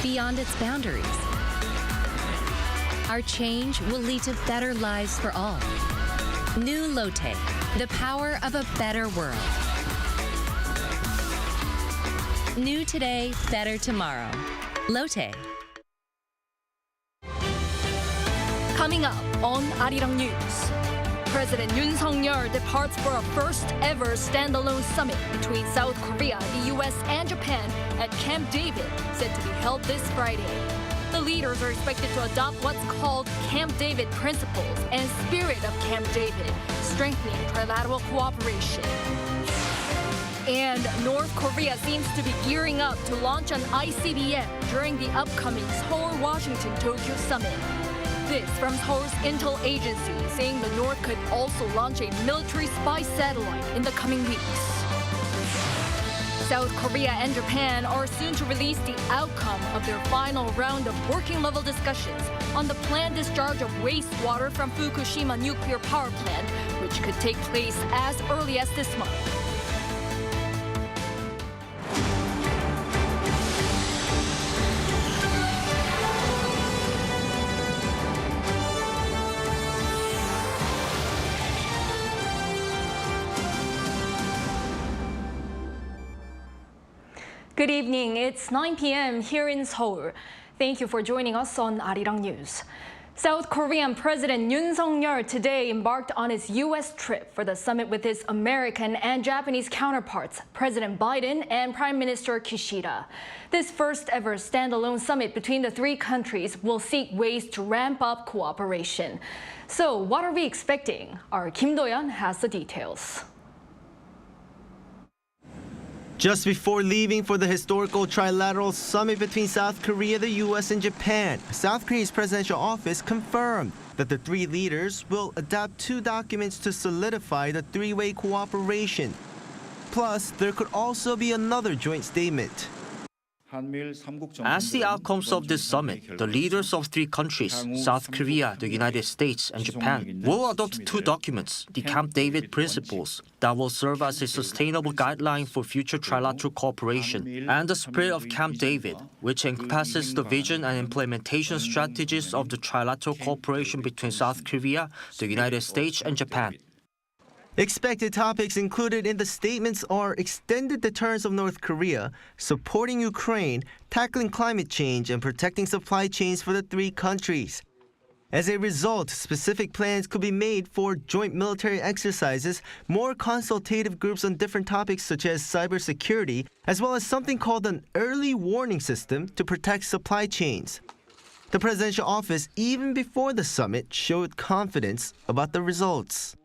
beyond its boundaries. Our change will lead to better lives for all. New Lotte, the power of a better world. New today, better tomorrow. Lotte. Coming up on Arirang News, President Yoon Suk-yeol departs for a first-ever standalone summit between South Korea, the U.S., and Japan at Camp David, set to be held this Friday. The leaders are expected to adopt what's called Camp David principles and spirit of Camp David, strengthening trilateral cooperation. And North Korea seems to be gearing up to launch an ICBM during the upcoming Seoul-Washington-Tokyo summit. This from Seoul's intel agency, saying the North could also launch a military spy satellite in the coming weeks. South Korea and Japan are soon to release the outcome of their final round of working-level discussions on the planned discharge of wastewater from Fukushima nuclear power plant, which could take place as early as this month. Good evening. It's 9 p.m. here in Seoul. Thank you for joining us on Arirang News. South Korean President Yoon Suk-yeol today embarked on his U.S. trip for the summit with his American and Japanese counterparts, President Biden and Prime Minister Kishida. This first-ever standalone summit between the three countries will seek ways to ramp up cooperation. So what are we expecting? Our Kim Do-yeon has the details. Just before leaving for the historical trilateral summit between South Korea, the U.S., and Japan, South Korea's presidential office confirmed that the three leaders will adopt two documents to solidify the three-way cooperation. Plus, there could also be another joint statement. As the outcomes of this summit, the leaders of three countries, South Korea, the United States, and Japan, will adopt two documents, the Camp David principles, that will serve as a sustainable guideline for future trilateral cooperation, and the spirit of Camp David, which encompasses the vision and implementation strategies of the trilateral cooperation between South Korea, the United States, and Japan. Expected topics included in the statements are extended deterrence of North Korea, supporting Ukraine, tackling climate change, and protecting supply chains for the three countries. As a result, specific plans could be made for joint military exercises, more consultative groups on different topics such as cybersecurity, as well as something called an early warning system to protect supply chains. The presidential office, even before the summit, showed confidence about the results.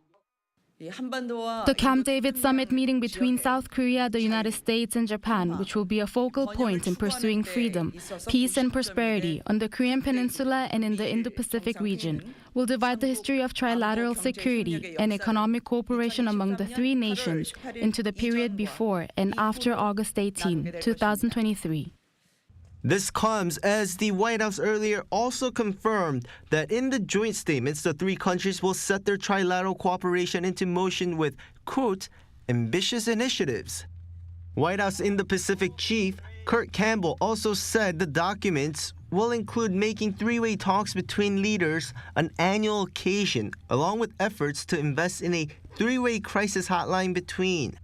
The Camp David summit meeting between South Korea, the United States, and Japan, which will be a focal point in pursuing freedom, peace, and prosperity on the Korean Peninsula and in the Indo-Pacific region, will divide the history of trilateral security and economic cooperation among the three nations into the period before and after August 18, 2023. This comes as the White House earlier also confirmed that in the joint statements, the three countries will set their trilateral cooperation into motion with, quote, ambitious initiatives. White House Indo-Pacific Chief Kurt Campbell also said the documents will include making three-way talks between leaders an annual occasion, along with efforts to invest in a three-way crisis hotline between.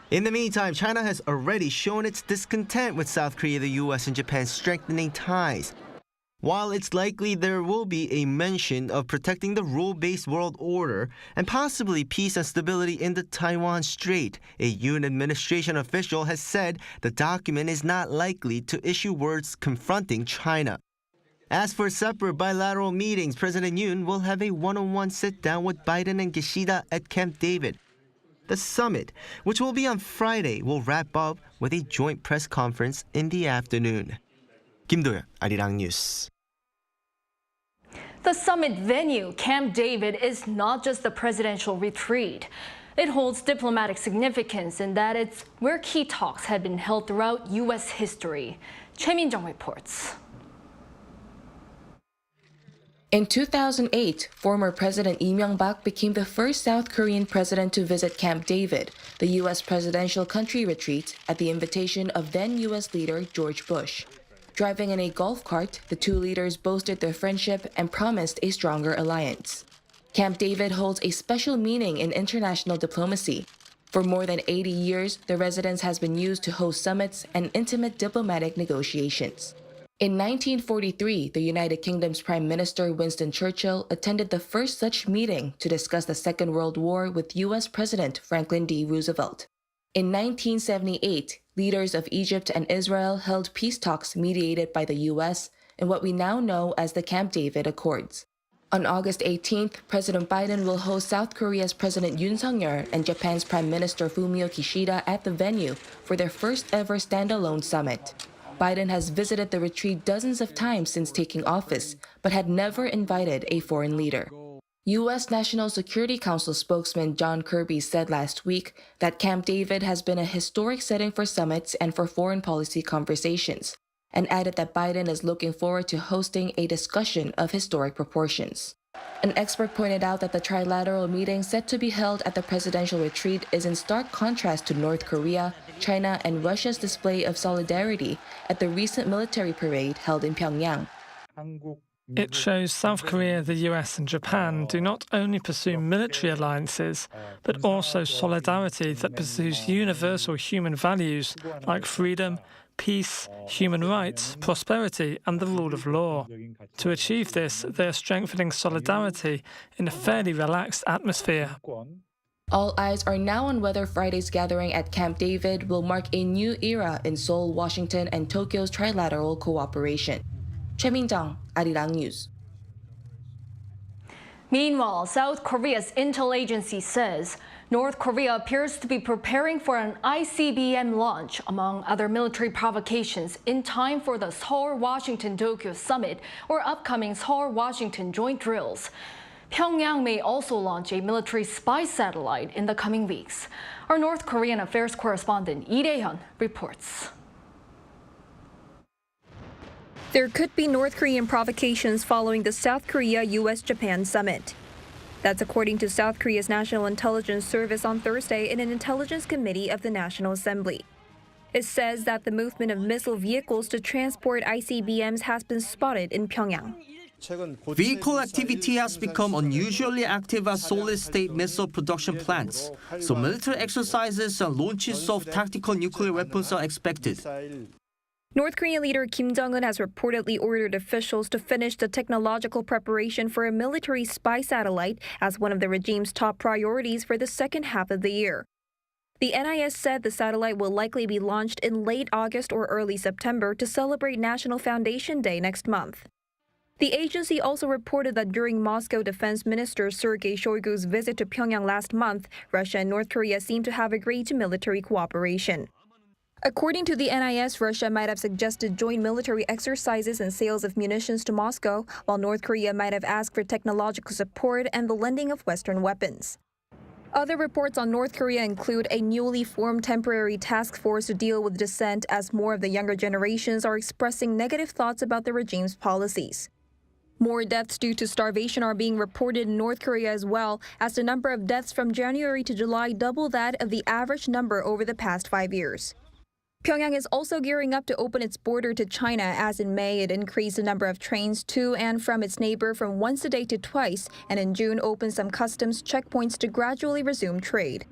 In the meantime, China has already shown its discontent with South Korea, the U.S., and Japan strengthening ties. While it's likely there will be a mention of protecting the rule-based world order and possibly peace and stability in the Taiwan Strait, a Yoon administration official has said the document is not likely to issue words confronting China. As for separate bilateral meetings, President Yoon will have a one-on-one sit-down with Biden and Kishida at Camp David. The summit, which will be on Friday, will wrap up with a joint press conference in the afternoon. Kim Do-yeon, Arirang News. The summit venue, Camp David, is not just a presidential retreat. It holds diplomatic significance in that it's where key talks have been held throughout U.S. history. Choi Min-jung reports. In 2008, former President Lee Myung-bak became the first South Korean president to visit Camp David, the U.S. presidential country retreat, at the invitation of then U.S. leader George Bush. Driving in a golf cart, the two leaders boasted their friendship and promised a stronger alliance. Camp David holds a special meaning in international diplomacy. For more than 80 years, the residence has been used to host summits and intimate diplomatic negotiations. In 1943, the United Kingdom's Prime Minister Winston Churchill attended the first such meeting to discuss the Second World War with U.S. President Franklin D. Roosevelt. In 1978, leaders of Egypt and Israel held peace talks mediated by the U.S. in what we now know as the Camp David Accords. On August 18th, President Biden will host South Korea's President Yoon Suk-yeol and Japan's Prime Minister Fumio Kishida at the venue for their first ever standalone summit. Biden has visited the retreat dozens of times since taking office, but had never invited a foreign leader. U.S. National Security Council spokesman John Kirby said last week that Camp David has been a historic setting for summits and for foreign policy conversations, and added that Biden is looking forward to hosting a discussion of historic proportions. An expert pointed out that the trilateral meeting set to be held at the presidential retreat is in stark contrast to North Korea, China, and Russia's display of solidarity at the recent military parade held in Pyongyang. It shows South Korea, the US, and Japan do not only pursue military alliances, but also solidarity that pursues universal human values like freedom, peace, human rights, prosperity, and the rule of law. To achieve this, they are strengthening solidarity in a fairly relaxed atmosphere. All eyes are now on whether Friday's gathering at Camp David will mark a new era in Seoul, Washington, and Tokyo's trilateral cooperation. Choi Min-jung, Arirang News. Meanwhile, South Korea's intel agency says North Korea appears to be preparing for an ICBM launch, among other military provocations, in time for the Seoul-Washington-Tokyo Summit or upcoming Seoul-Washington joint drills. Pyongyang may also launch a military spy satellite in the coming weeks. Our North Korean affairs correspondent Lee Dae-hyun reports. There could be North Korean provocations following the South Korea-U.S. Japan summit. That's according to South Korea's National Intelligence Service on Thursday in an intelligence committee of the National Assembly. It says that the movement of missile vehicles to transport ICBMs has been spotted in Pyongyang. Vehicle activity has become unusually active at solid-state missile production plants, so military exercises and launches of tactical nuclear weapons are expected. North Korean leader Kim Jong-un has reportedly ordered officials to finish the technological preparation for a military spy satellite as one of the regime's top priorities for the second half of the year. The NIS said the satellite will likely be launched in late August or early September to celebrate National Foundation Day next month. The agency also reported that during Moscow Defense Minister Sergei Shoigu's visit to Pyongyang last month, Russia and North Korea seem to have agreed to military cooperation. According to the NIS, Russia might have suggested joint military exercises and sales of munitions to Moscow, while North Korea might have asked for technological support and the lending of Western weapons. Other reports on North Korea include a newly formed temporary task force to deal with dissent as more of the younger generations are expressing negative thoughts about the regime's policies. More deaths due to starvation are being reported in North Korea as well, as the number of deaths from January to July double that of the average number over the past 5 years. Pyongyang is also gearing up to open its border to China, as in May it increased the number of trains to and from its neighbor from once a day to twice, and in June opened some customs checkpoints to gradually resume trade.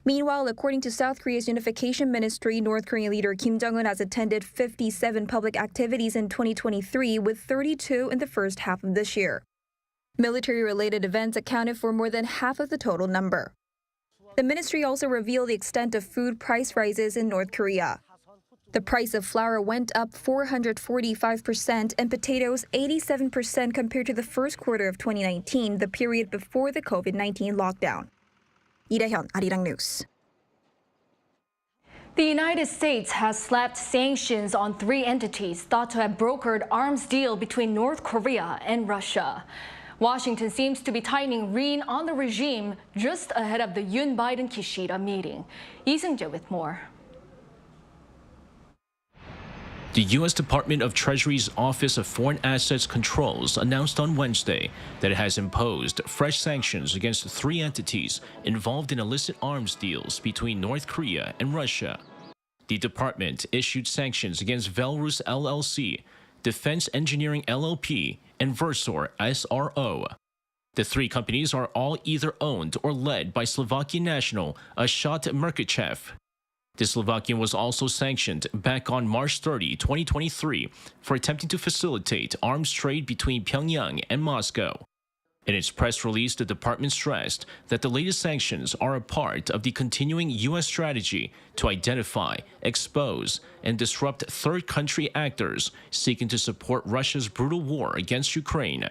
Meanwhile, according to South Korea's Unification Ministry, North Korean leader Kim Jong-un has attended 57 public activities in 2023, with 32 in the first half of this year. Military-related events accounted for more than half of the total number. The ministry also revealed the extent of food price rises in North Korea. The price of flour went up 445% and potatoes 87% compared to the first quarter of 2019, the period before the COVID-19 lockdown. Lee Dae-hyun, Arirang News. The United States has slapped sanctions on 3 entities thought to have brokered arms deal between North Korea and Russia. Washington seems to be tightening rein on the regime just ahead of the Yoon Biden-Kishida meeting. Lee Seung-jae with more. The U.S. Department of Treasury's Office of Foreign Assets Controls announced on Wednesday that it has imposed fresh sanctions against 3 entities involved in illicit arms deals between North Korea and Russia. The department issued sanctions against Velrus LLC, Defense Engineering LLP, and Versor SRO. The three companies are all either owned or led by Slovakian national Ashot Merkichev. The Slovakian was also sanctioned back on March 30, 2023, for attempting to facilitate arms trade between Pyongyang and Moscow. In its press release, the department stressed that the latest sanctions are a part of the continuing U.S. strategy to identify, expose, and disrupt third country actors seeking to support Russia's brutal war against Ukraine.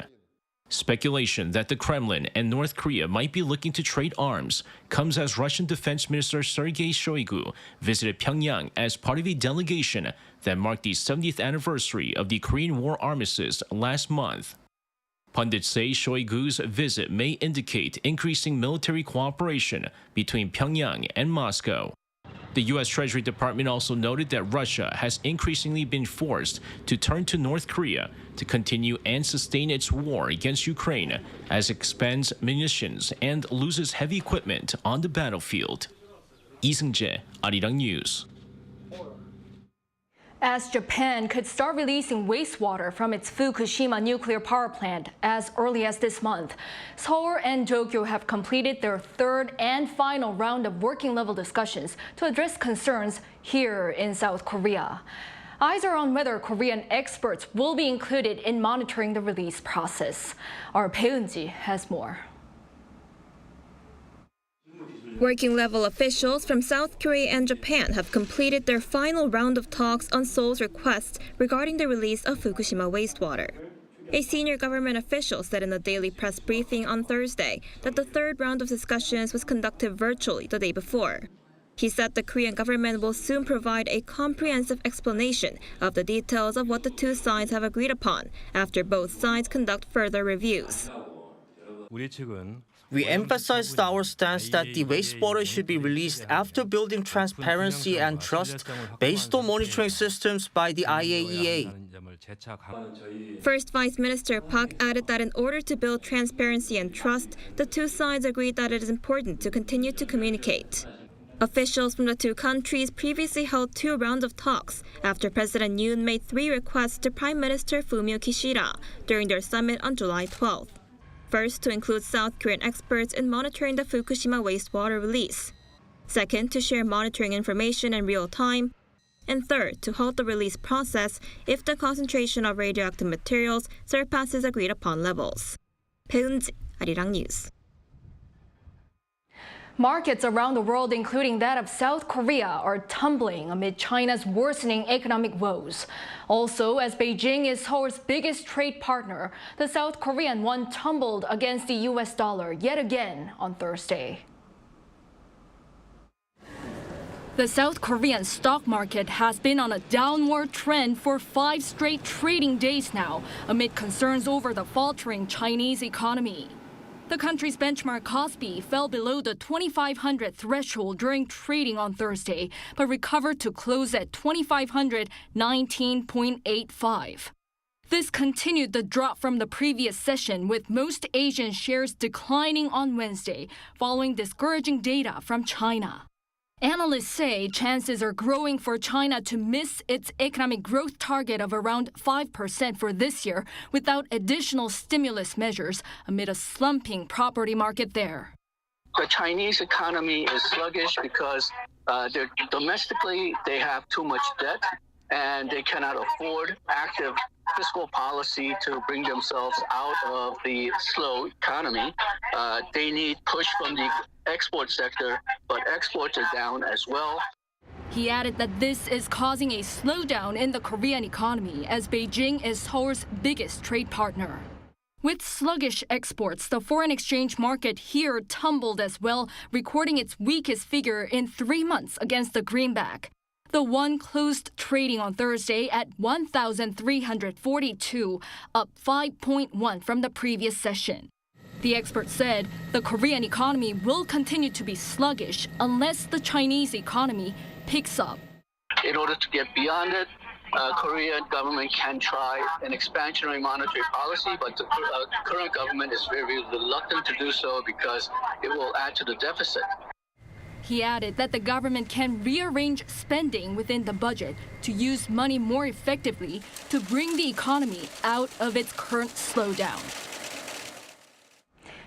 Speculation that the Kremlin and North Korea might be looking to trade arms comes as Russian Defense Minister Sergei Shoigu visited Pyongyang as part of a delegation that marked the 70th anniversary of the Korean War armistice last month. Pundits say Shoigu's visit may indicate increasing military cooperation between Pyongyang and Moscow. The U.S. Treasury Department also noted that Russia has increasingly been forced to turn to North Korea to continue and sustain its war against Ukraine as it expends munitions and loses heavy equipment on the battlefield. Lee Seung-jae, Arirang News. As Japan could start releasing wastewater from its Fukushima nuclear power plant as early as this month, Seoul and Tokyo have completed their third and final round of working-level discussions to address concerns here in South Korea. Eyes are on whether Korean experts will be included in monitoring the release process. Our Bae Eun-ji has more. Working-level officials from South Korea and Japan have completed their final round of talks on Seoul's requests regarding the release of Fukushima wastewater. A senior government official said in a daily press briefing on Thursday that the third round of discussions was conducted virtually the day before. He said the Korean government will soon provide a comprehensive explanation of the details of what the two sides have agreed upon after both sides conduct further reviews. We emphasized our stance that the wastewater should be released after building transparency and trust based on monitoring systems by the IAEA. First Vice Minister Park added that in order to build transparency and trust, the two sides agreed that it is important to continue to communicate. Officials from the two countries previously held two rounds of talks after President Yoon made three requests to Prime Minister Fumio Kishida during their summit on July 12th. First, to include South Korean experts in monitoring the Fukushima wastewater release. Second, to share monitoring information in real time. And third, to halt the release process if the concentration of radioactive materials surpasses agreed upon levels. Bae Eun-ji, Arirang News. Markets around the world, including that of South Korea, are tumbling amid China's worsening economic woes. Also, as Beijing is Seoul's biggest trade partner, the South Korean won tumbled against the U.S. dollar yet again on Thursday. The South Korean stock market has been on a downward trend for 5 straight trading days now, amid concerns over the faltering Chinese economy. The country's benchmark Kospi fell below the 2,500 threshold during trading on Thursday, but recovered to close at 2,519.85. This continued the drop from the previous session, with most Asian shares declining on Wednesday, following discouraging data from China. Analysts say chances are growing for China to miss its economic growth target of around 5% for this year without additional stimulus measures amid a slumping property market there. The Chinese economy is sluggish because domestically they have too much debt and they cannot afford active fiscal policy to bring themselves out of the slow economy. They need push from the export sector, but exports are down as well. He added that this is causing a slowdown in the Korean economy, as Beijing is Seoul's biggest trade partner. With sluggish exports, the foreign exchange market here tumbled as well, recording its weakest figure in 3 months against the greenback. The won closed trading on Thursday at 1,342, up 5.1 from the previous session. The expert said the Korean economy will continue to be sluggish unless the Chinese economy picks up. In order to get beyond it, Korean government can try an expansionary monetary policy, but the current government is very reluctant to do so because it will add to the deficit. He added that the government can rearrange spending within the budget to use money more effectively to bring the economy out of its current slowdown.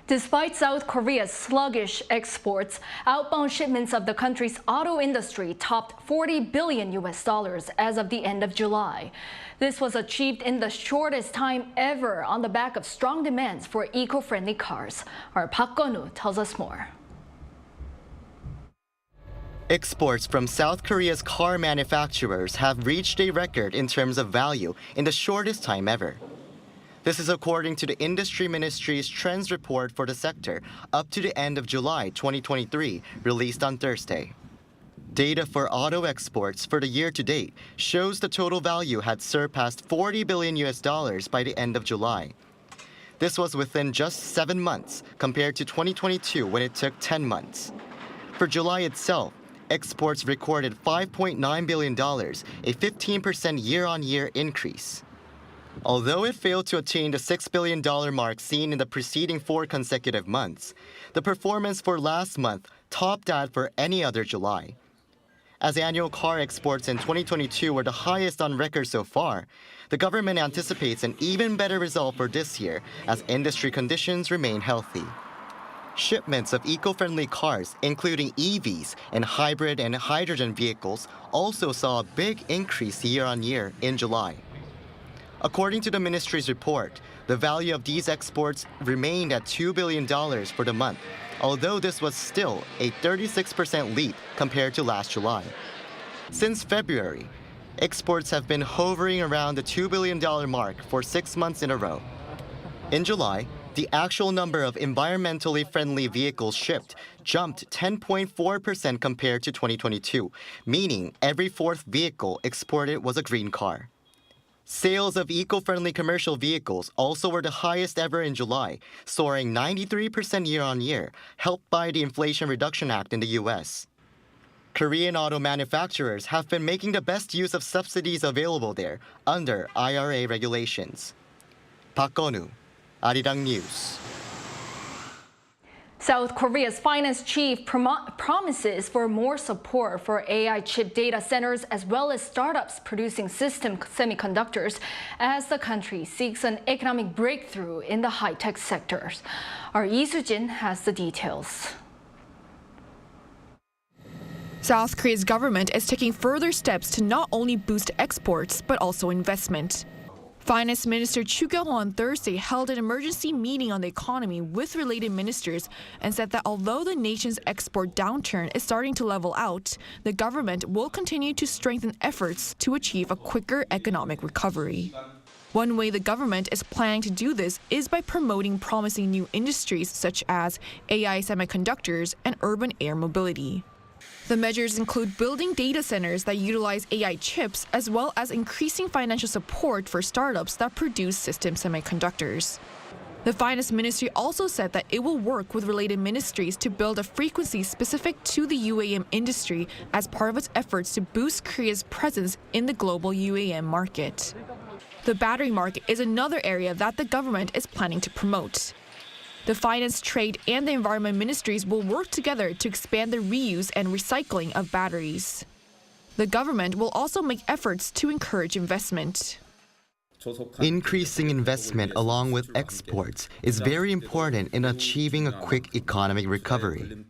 Despite South Korea's sluggish exports, outbound shipments of the country's auto industry topped $40 billion as of the end of July. This was achieved in the shortest time ever on the back of strong demands for eco-friendly cars. Our Park Gun-woo tells us more. Exports from South Korea's car manufacturers have reached a record in terms of value in the shortest time ever. This is according to the Industry Ministry's Trends Report for the sector up to the end of July 2023, released on Thursday. Data for auto exports for the year to date shows the total value had surpassed $40 billion by the end of July. This was within just 7 months compared to 2022 when it took 10 months. For July itself, exports recorded $5.9 billion, a 15% year-on-year increase. Although it failed to attain the $6 billion mark seen in the preceding 4 consecutive months, the performance for last month topped that for any other July. As annual car exports in 2022 were the highest on record so far, the government anticipates an even better result for this year as industry conditions remain healthy. Shipments of eco-friendly cars, including EVs and hybrid and hydrogen vehicles, also saw a big increase year-on-year in July. According to the ministry's report, the value of these exports remained at $2 billion for the month, although this was still a 36% leap compared to last July. Since February, exports have been hovering around the $2 billion mark for 6 months in a row. In July, the actual number of environmentally friendly vehicles shipped jumped 10.4% compared to 2022, meaning every 4th vehicle exported was a green car. Sales of eco-friendly commercial vehicles also were the highest ever in July, soaring 93% year-on-year, helped by the Inflation Reduction Act in the U.S. Korean auto manufacturers have been making the best use of subsidies available there under IRA regulations. Park Gun-woo, Arirang News. South Korea's finance chief promises for more support for AI chip data centers as well as startups producing system semiconductors as the country seeks an economic breakthrough in the high-tech sectors. Our Lee Soo-jin has the details. South Korea's government is taking further steps to not only boost exports but also investment. Finance Minister Chu Kyung-ho on Thursday held an emergency meeting on the economy with related ministers and said that although the nation's export downturn is starting to level out, the government will continue to strengthen efforts to achieve a quicker economic recovery. One way the government is planning to do this is by promoting promising new industries such as AI semiconductors and urban air mobility. The measures include building data centers that utilize AI chips, as well as increasing financial support for startups that produce system semiconductors. The Finance Ministry also said that it will work with related ministries to build a frequency specific to the UAM industry as part of its efforts to boost Korea's presence in the global UAM market. The battery market is another area that the government is planning to promote. The Finance, Trade, and the Environment Ministries will work together to expand the reuse and recycling of batteries. The government will also make efforts to encourage investment. Increasing investment along with exports is very important in achieving a quick economic recovery.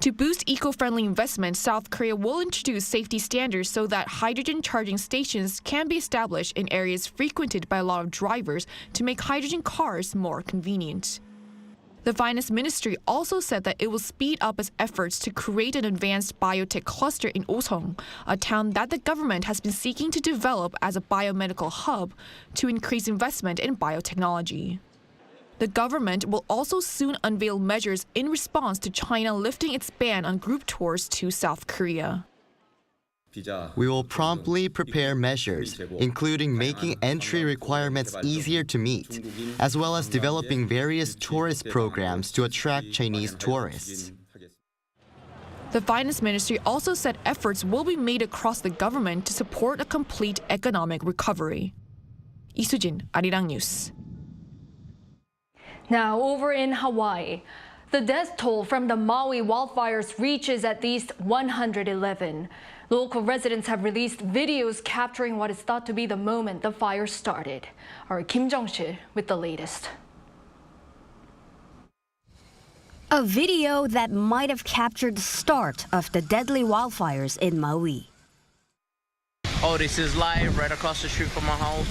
To boost eco-friendly investment, South Korea will introduce safety standards so that hydrogen charging stations can be established in areas frequented by a lot of drivers to make hydrogen cars more convenient. The Finance Ministry also said that it will speed up its efforts to create an advanced biotech cluster in Osong, a town that the government has been seeking to develop as a biomedical hub to increase investment in biotechnology. The government will also soon unveil measures in response to China lifting its ban on group tours to South Korea. We will promptly prepare measures, including making entry requirements easier to meet, as well as developing various tourist programs to attract Chinese tourists. The Finance Ministry also said efforts will be made across the government to support a complete economic recovery. Lee Soo-jin, Arirang News. Now, over in Hawaii, The death toll from the Maui wildfires reaches at least 111. Local residents have released videos capturing what is thought to be the moment the fire started. Our Kim Jong-sil with the latest. A video that might have captured the start of the deadly wildfires in Maui. Oh, this is live right across the street from my house.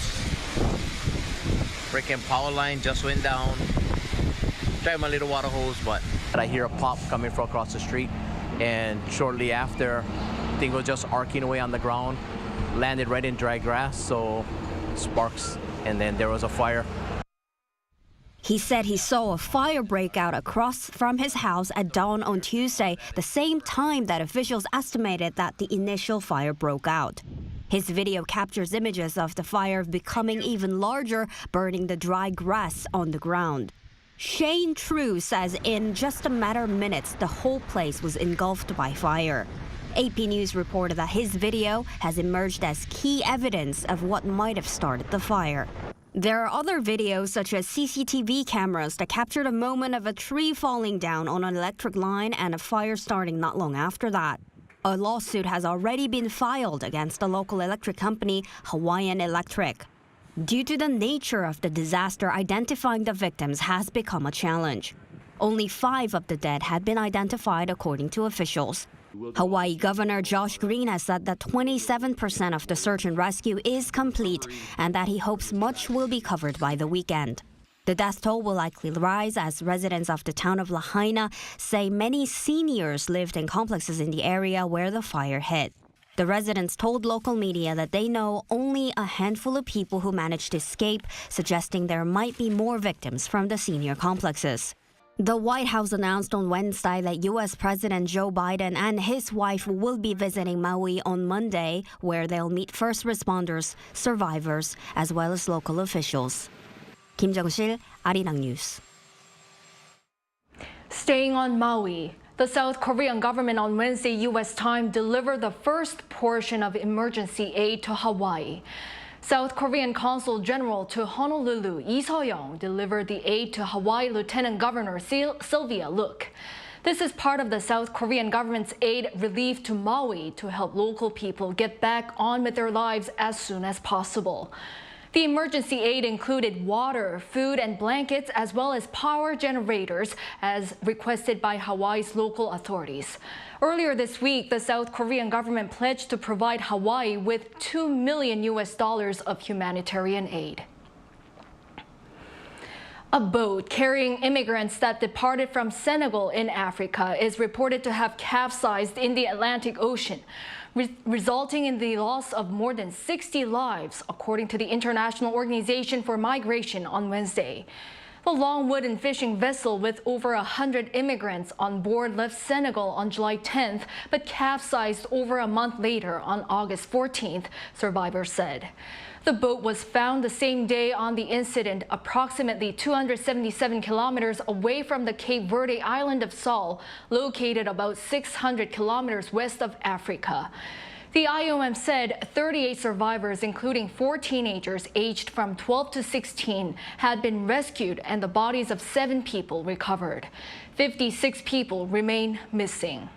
Freaking power line just went down. Tried my little water hose, but I hear a pop coming from across the street, and shortly after, thing was just arcing away on the ground, landed right in dry grass, so sparks, and then there was a fire. He said he saw a fire break out across from his house at dawn on Tuesday, the same time that officials estimated that the initial fire broke out. His video captures images of the fire becoming even larger, burning the dry grass on the ground. Shane True says in just a matter of minutes, the whole place was engulfed by fire. AP News reported that his video has emerged as key evidence of what might have started the fire. There are other videos, such as CCTV cameras, that captured a moment of a tree falling down on an electric line and a fire starting not long after that. A lawsuit has already been filed against the local electric company, Hawaiian Electric. Due to the nature of the disaster, identifying the victims has become a challenge. Only 5 of the dead had been identified, according to officials. Hawaii Governor Josh Green has said that 27% of the search and rescue is complete and that he hopes much will be covered by the weekend. The death toll will likely rise as residents of the town of Lahaina say many seniors lived in complexes in the area where the fire hit. The residents told local media that they know only a handful of people who managed to escape, suggesting there might be more victims from the senior complexes. The White House announced on Wednesday that U.S. President Joe Biden and his wife will be visiting Maui on Monday, where they'll meet first responders, survivors, as well as local officials. Kim Jong-sil, Arirang News. Staying on Maui, the South Korean government on Wednesday U.S. time delivered the first portion of emergency aid to Hawaii. South Korean Consul General to Honolulu, Lee So-young, delivered the aid to Hawaii Lieutenant Governor Sylvia Look. This is part of the South Korean government's aid relief to Maui to help local people get back on with their lives as soon as possible. The emergency aid included water, food, and blankets, as well as power generators, as requested by Hawaii's local authorities. Earlier this week, the South Korean government pledged to provide Hawaii with $2 million of humanitarian aid. A boat carrying immigrants that departed from Senegal in Africa is reported to have capsized in the Atlantic Ocean, resulting in the loss of more than 60 lives, according to the International Organization for Migration on Wednesday. The long wooden fishing vessel with over 100 immigrants on board left Senegal on July 10th, but capsized over a month later on August 14th, survivors said. The boat was found the same day on the incident, approximately 277 kilometers away from the Cape Verde island of Sol, located about 600 kilometers west of Africa. The IOM said 38 survivors, including 4 teenagers aged from 12 to 16, had been rescued and the bodies of 7 people recovered. 56 people remain missing.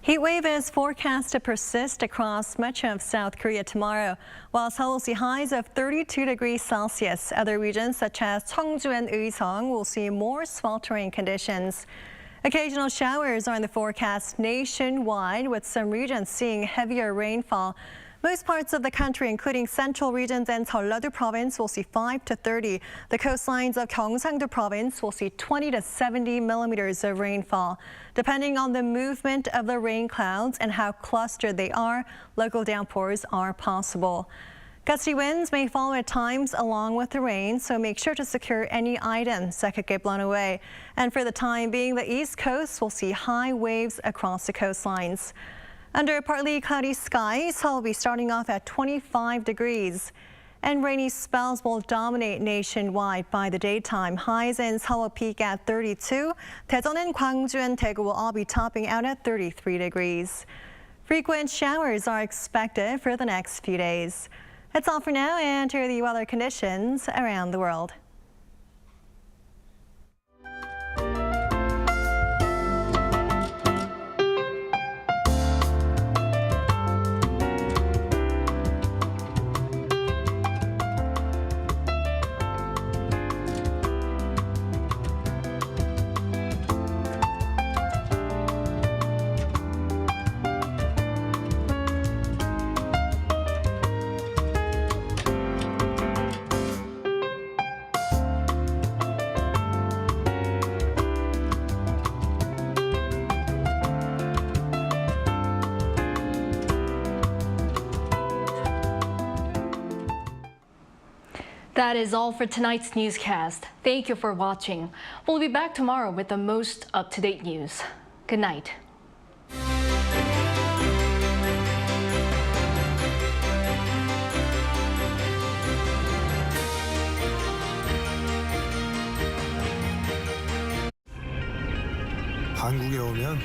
Heat wave is forecast to persist across much of South Korea tomorrow, while Seoul will see highs of 32 degrees Celsius. Other regions such as Cheongju and Uiseong will see more sweltering conditions. Occasional showers are in the forecast nationwide, with some regions seeing heavier rainfall. Most parts of the country, including central regions and Jeollado province, will see 5 to 30. The coastlines of Gyeongsang-do province will see 20 to 70 millimeters of rainfall. Depending on the movement of the rain clouds and how clustered they are, local downpours are possible. Gusty winds may follow at times along with the rain, so make sure to secure any items that could get blown away. And for the time being, the East Coast will see high waves across the coastlines. Under partly cloudy skies, Seoul will be starting off at 25 degrees. And rainy spells will dominate nationwide by the daytime. Highs in Seoul will peak at 32. Daejeon and Gwangju and Daegu will all be topping out at 33 degrees. Frequent showers are expected for the next few days. That's all for now, and here are the weather conditions around the world. That is all for tonight's newscast. Thank you for watching. We'll be back tomorrow with the most up-to-date news. Good night. 한국에 오면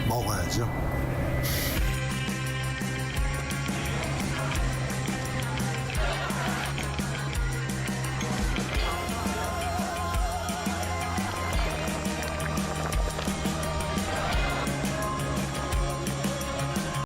먹어야죠.